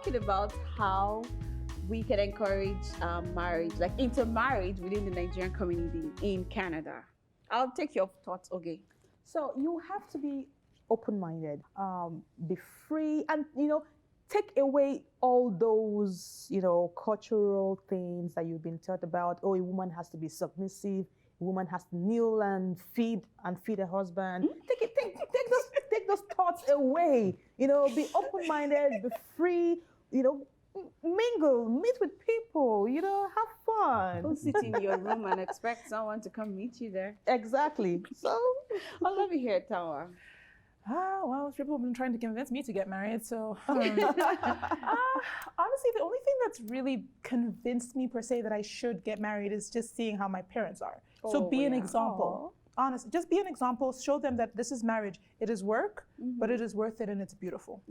talking about how we can encourage marriage, like intermarriage within the Nigerian community in Canada. I'll take your thoughts, okay? So you have to be open-minded, be free, and take away all those cultural things that you've been taught about. Oh, a woman has to be submissive. A woman has to kneel and feed her husband. Take those thoughts away. Be open-minded, be free. Mingle, meet with people. Have fun. Don't sit in your room and expect someone to come meet you there. Exactly. So I'll love you here, Tawa. Well, people have been trying to convince me to get married, so honestly, the only thing that's really convinced me per se that I should get married is just seeing how my parents are. So be an example. Honestly, just be an example. Show them that this is marriage. It is work, but it is worth it and it's beautiful.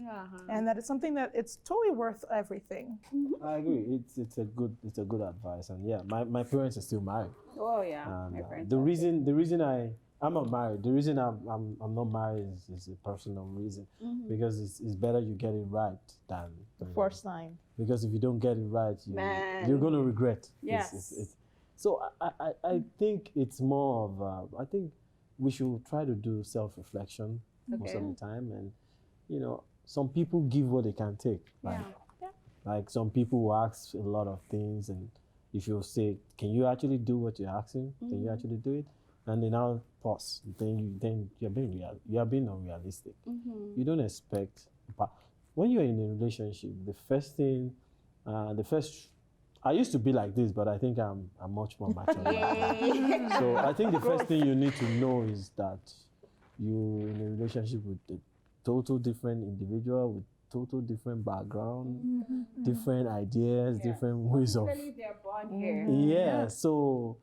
And that it's something that it's totally worth everything. I agree. It's a good advice. And yeah, my parents are still married. Oh yeah, And, my parents. the reason I'm not married. The reason I'm not married is a personal reason, because it's better you get it right than the first time. Because if you don't get it right, you're going to regret. Yes. So I think it's more of I think we should try to do self-reflection most of the time, and some people give what they can take. Like some people will ask a lot of things, and if you say, "Can you actually do what you're asking? Can you actually do it?" And they now pause. Then you're being unrealistic. You don't expect. But when you're in a relationship, the first I used to be like this, but I think I'm much more mature now. So I think the first thing you need to know is that you're in a relationship with a total different individual with total different background, different ideas, different ways of. They're born here. Yeah. So.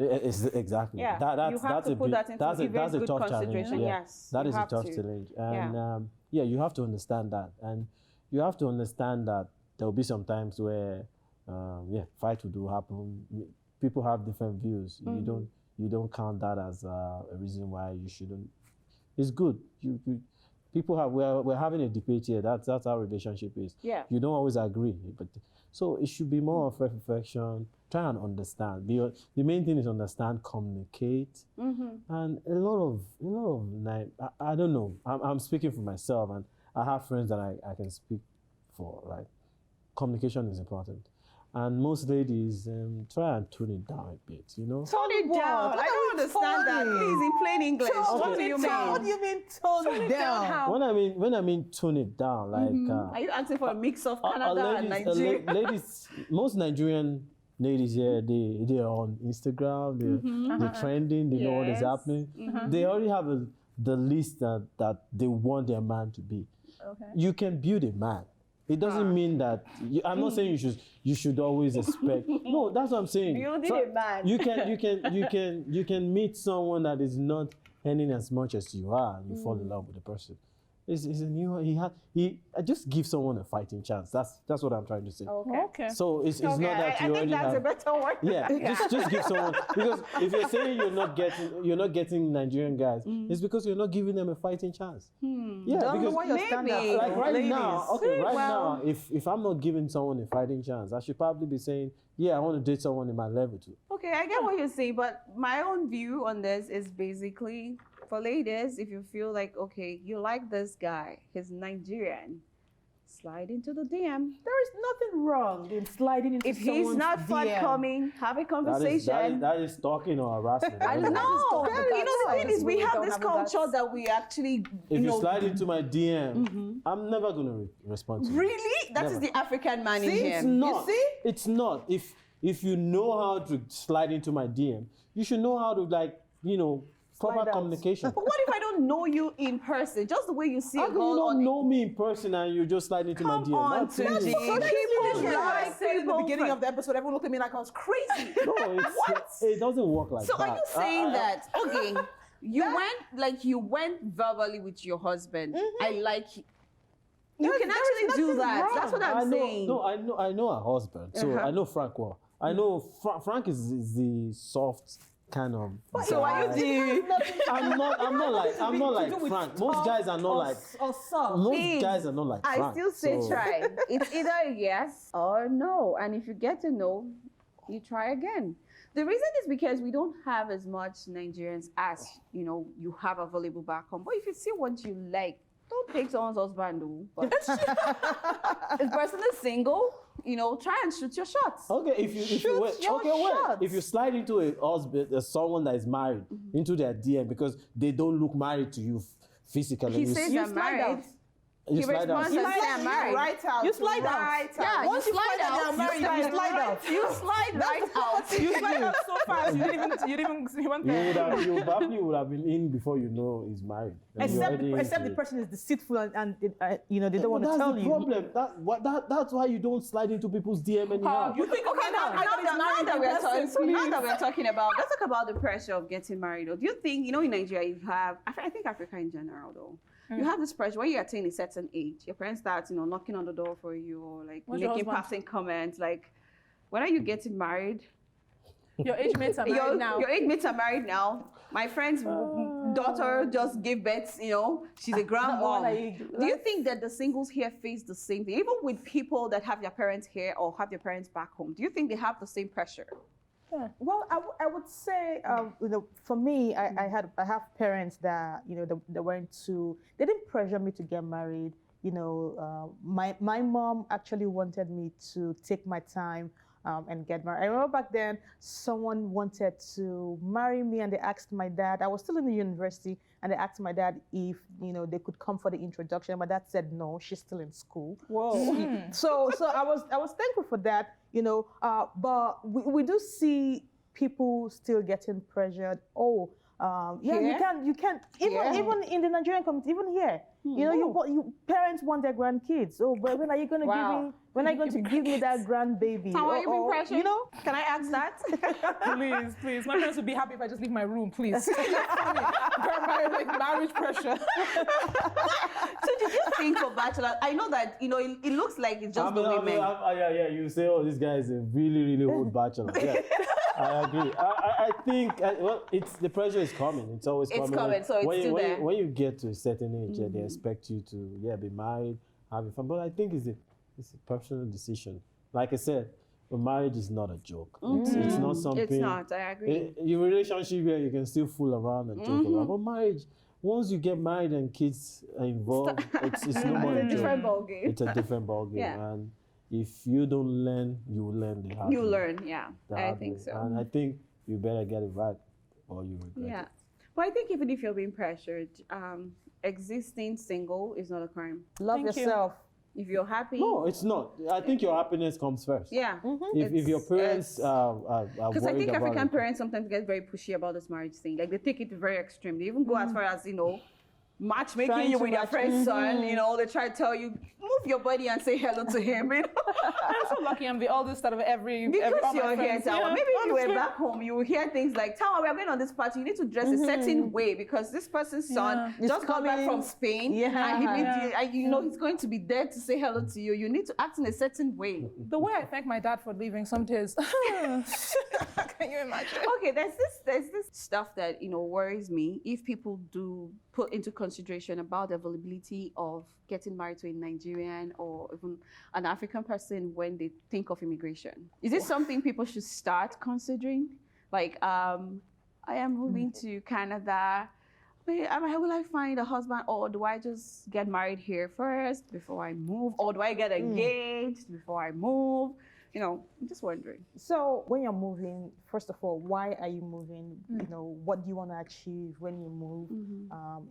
It's exactly. Yeah, that's a big, that's a tough challenge. Yeah. Yes, that is a tough challenge, and you have to understand that, and you have to understand that there will be some times where, fight will happen. People have different views. You don't count that as a reason why you shouldn't. It's good. We're having a debate here. That's how relationship is. Yeah. You don't always agree, but so it should be more of reflection. Try and understand. The main thing is understand, communicate, and a lot of I don't know. I'm speaking for myself, and I have friends that I can speak for. Like, communication is important. And most ladies try and tone it down a bit, Tone it down. I don't understand that. Please, in plain English. What do you mean? What do you mean tone it down? How? When I mean tone it down, like are you asking for a mix of Canada and Nigeria? Ladies, most Nigerian ladies here, they are on Instagram, they're trending, they know what is happening. They already have the list that they want their man to be. Okay. You can build a man. It doesn't mean that I'm not saying you should always expect. No, that's what I'm saying. Building a man. You can meet someone that is not earning as much as you are, and you fall in love with the person. It's a new. Just give someone a fighting chance. That's what I'm trying to say. Okay. So it's not that you already have. I think that's a better word. Yeah, just give someone, because if you're saying you're not getting Nigerian guys, it's because you're not giving them a fighting chance. Yeah, because maybe like right now, ladies. if I'm not giving someone a fighting chance, I should probably be saying, yeah, I want to date someone in my level too. Okay, I get what you're saying, but my own view on this is basically, for ladies, if you feel like, okay, you like this guy, he's Nigerian, slide into the DM. There is nothing wrong in sliding into If someone's he's not DM. forthcoming, have a conversation. That is stalking or harassment. I don't know. The thing is, we really have don't this have culture that we actually, If you slide into my DM, I'm never going to respond to you. Really? That is the African man in It's him. not. You see? It's not. If you know how to slide into my DM, you should know how to proper communication. But what if I don't know you in person? Just the way you see How a come you girl don't on know me in person and you just slide into my DM? on, That's Tunji. crazy. People I like said in the people beginning of the episode, everyone looked at me like I was crazy. No, it doesn't work like So that. are you saying that, okay, you went verbally with your husband, I like you. You can actually do that. wrong. That's what I'm saying. No, I know her husband. So I know Frank well. I know Frank is the soft kind of. So are you doing? I'm not like Frank. Most guys are not like. Or soft. Most guys are not like Frank. I still say so- try. It's either a yes or no. And if you get to no, you try again. The reason is because we don't have as much Nigerians as, you have available back home. But if you see what you like, don't take someone's husband, though. But if the person is single, try and shoot your shots. Okay, if you slide into a husband, someone that is married, into their DM because they don't look married to you physically. He says they're married. You He slide out. responds and says they're married. Right out. You slide out. Right out. Once you slide out, you you slide out. You slide right out. You slide out so fast. You went there. You probably would have been in before you know he's married. And you're already Except into the it. person is deceitful and they don't want to That's tell the you. problem. That's why you don't slide into people's DM anyhow. You think Okay, now that we're talking about, let's talk about the pressure of getting married. Though. Do you think, in Nigeria, you have, I think Africa in general, though, you have this pressure when you attain a certain age, your parents start, knocking on the door for you or like What's your making husband? passing comments. Like, when are you getting married? Your age mates are married now. Your age mates are married now. My friend's daughter just gave birth, she's a grandmom. Do you think that the singles here face the same thing? Even with people that have their parents here or have their parents back home, do you think they have the same pressure? Well, I would say, for me, I have parents that they didn't pressure me to get married. My mom actually wanted me to take my time and get married. I remember back then, someone wanted to marry me, and they asked my dad. I was still in the university, and they asked my dad if they could come for the introduction. My dad said no, she's still in school. Whoa. So I was thankful for that, but we do see people still getting pressured. Here? you can't even in the Nigerian community, even here. You parents want their grandkids. Oh, but when are you going to give me? When are you going to give me that grandbaby? How are you being pressured? Can I ask that? Please. My parents would be happy if I just leave my room, please. Marriage pressure. So did you think for bachelor? I know that it looks like it's just the women. Yeah. You say, oh, this guy is a really, really old bachelor. Yeah, I agree. I think, it's the pressure is coming. It's always coming. It's coming, so it's still there. When you get to a certain age, they expect you to be married, having fun. But I think it's a personal decision. Like I said, a marriage is not a joke. It's not something. It's not. I agree. Your relationship here, you can still fool around and joke around. But marriage, once you get married and kids are involved, it's no more a joke. Different ballgame. It's a different ballgame. Yeah. And if you don't learn, you will learn the hard way. You learn, yeah. The I hard think way. so. And I think you better get it right or you regret Yeah. it. But I think even if you're being pressured, existing single is not a crime. Love Thank you. yourself. If you're happy. No, it's not. I think your happiness comes first. Yeah. If your parents are Because worried I think about African it. parents sometimes get very pushy about this marriage thing. Like they take it very extreme. They even go as far as, matchmaking Trying you to with your match- friend's son. They try to tell you, move your body and say hello to him. I'm so lucky I'm the oldest out of every Because all my you're here, friends. Tawa. Yeah, Maybe if you were honestly. back home, you will hear things like, Tawa, we are going on this party. You need to dress a certain way because this person's son It's just got back coming. from Spain. Yeah. And he's going to be there to say hello to you. You need to act in a certain way. The way I thank my dad for leaving some days. Can you imagine? Okay, there's this stuff that worries me if people do put into consideration about the availability of getting married to a Nigerian or even an African person when they think of immigration. Is this something people should start considering? Like, I am moving to Canada. Will I find a husband, or do I just get married here first before I move, or do I get engaged before I move? I'm just wondering. So when you're moving, first of all, why are you moving? What do you want to achieve when you move?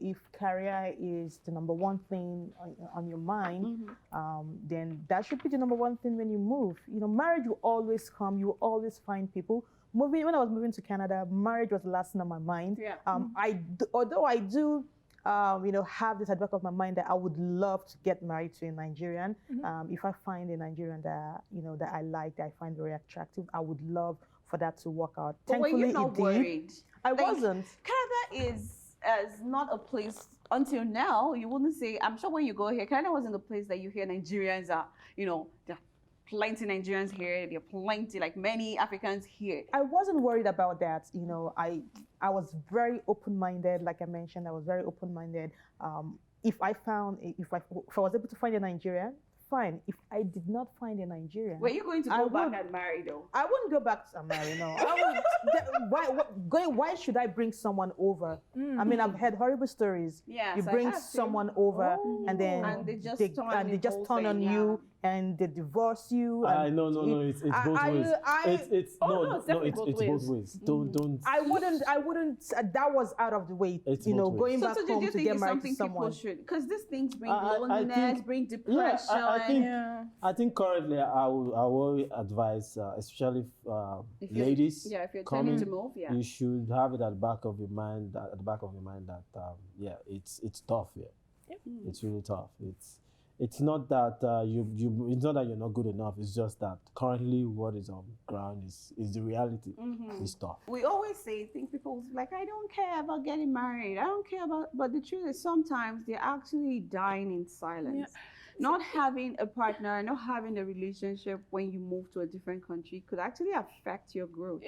If career is the number one thing on your mind, then that should be the number one thing when you move. Marriage will always come. You will always find people. When I was moving to Canada, marriage was the last thing on my mind. Yeah. Although I do have this at the back of my mind that I would love to get married to a Nigerian. If I find a Nigerian that that I like, that I find very attractive, I would love for that to work out. But were you Thankfully, not it did. worried? I wasn't. Canada is not a place until now. You wouldn't say. I'm sure when you go here, Canada wasn't the place that you hear Nigerians are. They're plenty Nigerians here. There are plenty, like many Africans here. I wasn't worried about that. I was very open-minded. Like I mentioned, I was very open-minded. If I was able to find a Nigerian, fine. If I did not find a Nigerian, Were you going to go back and marry though? I wouldn't go back to marry. No, why should I bring someone over? I mean, I've heard horrible stories. Yes, you bring someone over, and then they just turn on you, and they divorce you. No, it's both ways. It's both ways. Don't. I wouldn't. That was out of the way. Going back home to get married to someone. Because these things bring loneliness, bring depression. I think currently I will advise, especially ladies. If you're coming trying to move, you should have it at the back of your mind. That it's tough. It's really tough. It's not that it's not that you're not good enough. It's just that currently what is on ground is the reality. It's tough. We always think people like, I don't care about getting married. I don't care about, but the truth is sometimes they're actually dying in silence. Yeah. Not having a partner, not having a relationship when you move to a different country could actually affect your growth.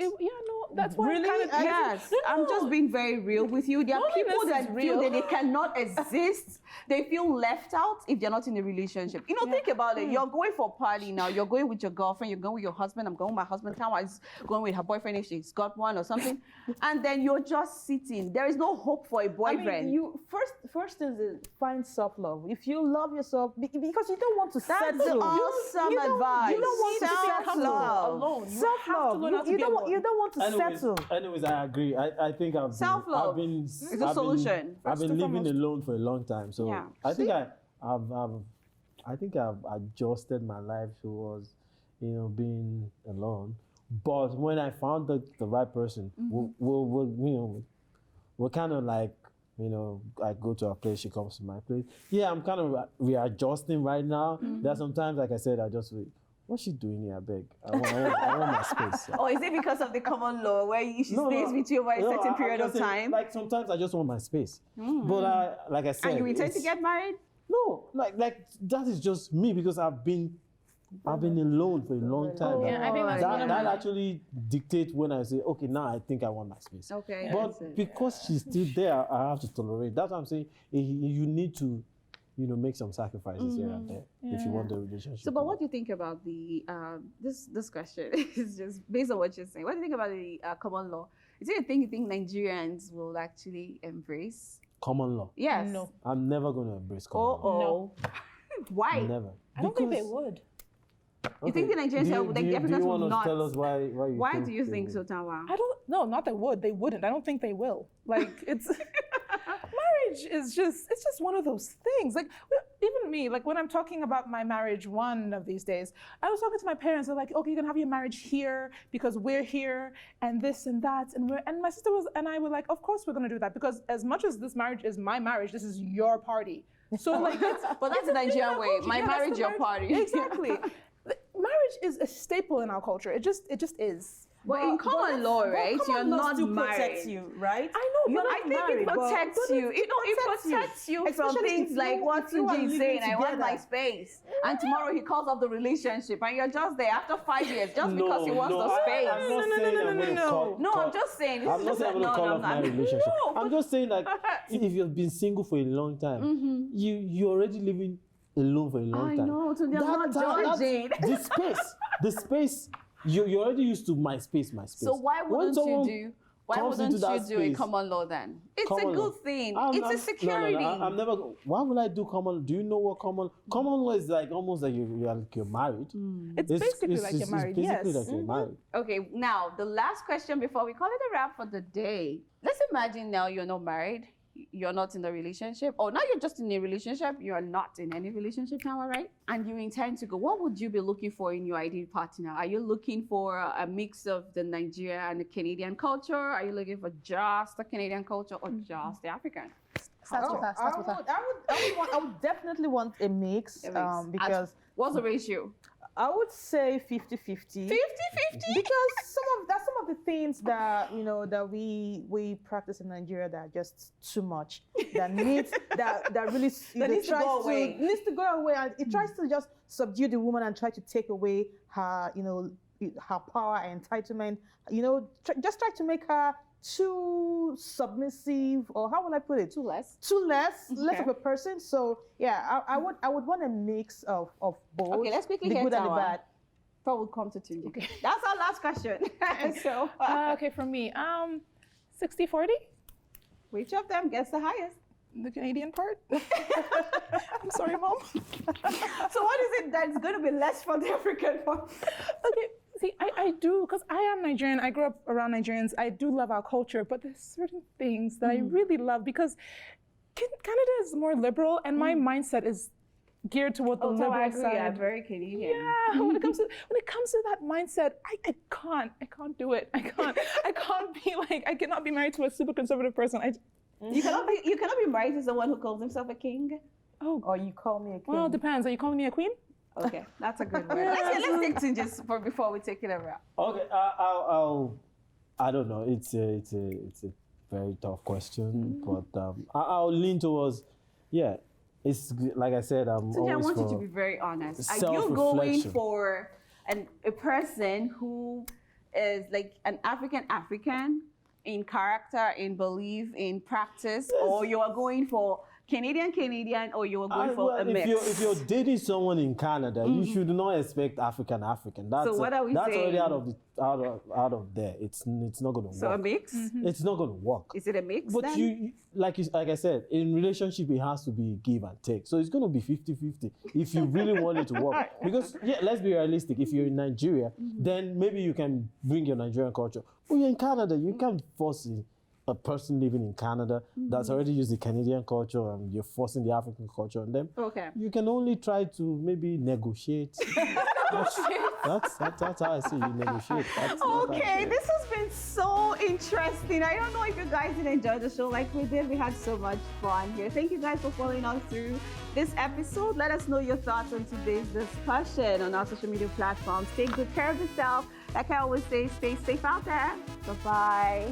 That's why really. I'm just being very real with you. There are people that feel that they cannot exist. They feel left out if they're not in a relationship. Think about it. You're going for a party now. You're going with your girlfriend. You're going with your husband. I'm going with my husband. Tawa is going with her boyfriend if she's got one or something. And then you're just sitting. There is no hope for a boyfriend. I mean, you first is find self-love. If you love yourself, because you don't want to settle. That's awesome advice. You don't want to settle alone. Self-love. You don't want to settle. Anyways, I agree. I think self-love is a solution. I've been living alone for a long time, so I think I've adjusted my life towards being alone. But when I found the right person, we're kind of like. I go to her place, she comes to my place. Yeah, I'm kind of readjusting right now. There's sometimes, like I said, I just wait. What's she doing here? I beg. I want my space. Or is it because of the common law where she stays with you over a certain period of time? Like sometimes I just want my space. But like I said, and you intend to get married? No, like that is just me because I've been alone for a long time. I think that actually dictates when I say, okay, now I think I want my space. Okay. But because she's still there, I have to tolerate. That's what I'm saying. You need to, make some sacrifices here and there if you want the relationship. So, but what do you think about the this question? Is just based on what you're saying. What do you think about the common law? Is it a thing you think Nigerians will actually embrace? Common law? Yes. No. I'm never going to embrace common law. No. Why? Never. I don't think they would. You think the Nigerians the Africans do you will want not? To tell us why do you think so, Tawa? Not they would. They wouldn't. I don't think they will. Like it's marriage is just one of those things. Like even me, like when I'm talking about my marriage one of these days, I was talking to my parents. They're like, okay, you're gonna have your marriage here because we're here and this and that and my sister and I were like, of course we're gonna do that because as much as this marriage is my marriage, this is your party. So like, but that's the Nigerian way. My marriage, your party. Exactly. Marriage is a staple in our culture. It just is. But in common law, right? You're not married. Protects you, right? I know, but I think it protects you. It protects you from things like what Tunji is saying. I want my space, and tomorrow he calls off the relationship, and you're just there after 5 years just because he wants the space. No, I'm just saying. I'm not saying I'm going to call off my relationship. I'm just saying like if you've been single for a long time, you're already living alone for a long time. I know, so they're not judging. The space, you're already used to my space. So why wouldn't you do a common law then? It's a good thing. It's a security. No, I'm never. Why would I do common? Do you know what common law is like? Almost like you're married. It's basically like you're married. Basically like you're married. Okay, now the last question before we call it a wrap for the day. Let's imagine now you're not married. You're not in a relationship, or now you're just in a relationship, you're not in any relationship now, right? And you intend to go, what would you be looking for in your ideal partner? Are you looking for a mix of the Nigerian and the Canadian culture? Are you looking for just the Canadian culture or just the African? I would definitely want a mix. Because what's the ratio? I would say 50-50. 50-50? Because some of the things that that we practice in Nigeria that are just too much. That needs that really That needs to go away. Needs to go away, and it tries to just subdue the woman and try to take away her her power and entitlement. Just try to make her too submissive, or how would I put it? Less Less of a person. So yeah, I would want a mix of both. Okay, let's quickly the hear good and the Tawa. bad. Before we come to Tunji. Okay. That's our last question. So Okay, for me, 60-40, which of them gets the highest? the Canadian part. I'm sorry, Mom. So what is it that's going to be less for the African one? Okay, see, I do, because I am Nigerian. I grew up around Nigerians. I do love our culture, but there's certain things that I really love, because Canada is more liberal, and my mindset is geared toward the liberal I agree. side. I'm very Canadian. Yeah, when it comes to that mindset, I can't do it. I can't be like, I cannot be married to a super conservative person. You cannot be married to someone who calls himself a king. Oh, Or you call me a king. well, it depends. Are you calling me a queen? Okay, that's a good word. Let's take Tunji's before we take it around. Okay, I don't know. It's a very tough question, but I'll lean towards, yeah. It's like I said, I'm Tunji, I always want you for to be very honest. Are you self-reflection. going for a person who is like an African in character, in belief, in practice, or you are going for Canadian, or you are going for a mix? If you're dating someone in Canada, you should not expect African. That's So what are we that's saying? already out of there. It's not going to work. So a mix? It's not going to work. Is it a mix But then? like I said, in relationship, it has to be give and take. So it's going to be 50-50 if you really want it to work. Because, yeah, let's be realistic. If you're in Nigeria, then maybe you can bring your Nigerian culture. But you're in Canada, you can't force a person living in Canada that's already used the Canadian culture, and you're forcing the African culture on them. Okay. You can only try to maybe negotiate. That's how I see you negotiate. Okay, this has been so interesting. I don't know if you guys did enjoy the show like we did. We had so much fun here. Thank you guys for following us through this episode. Let us know your thoughts on today's discussion on our social media platforms. Take good care of yourself. Like I always say, stay safe out there. Bye-bye.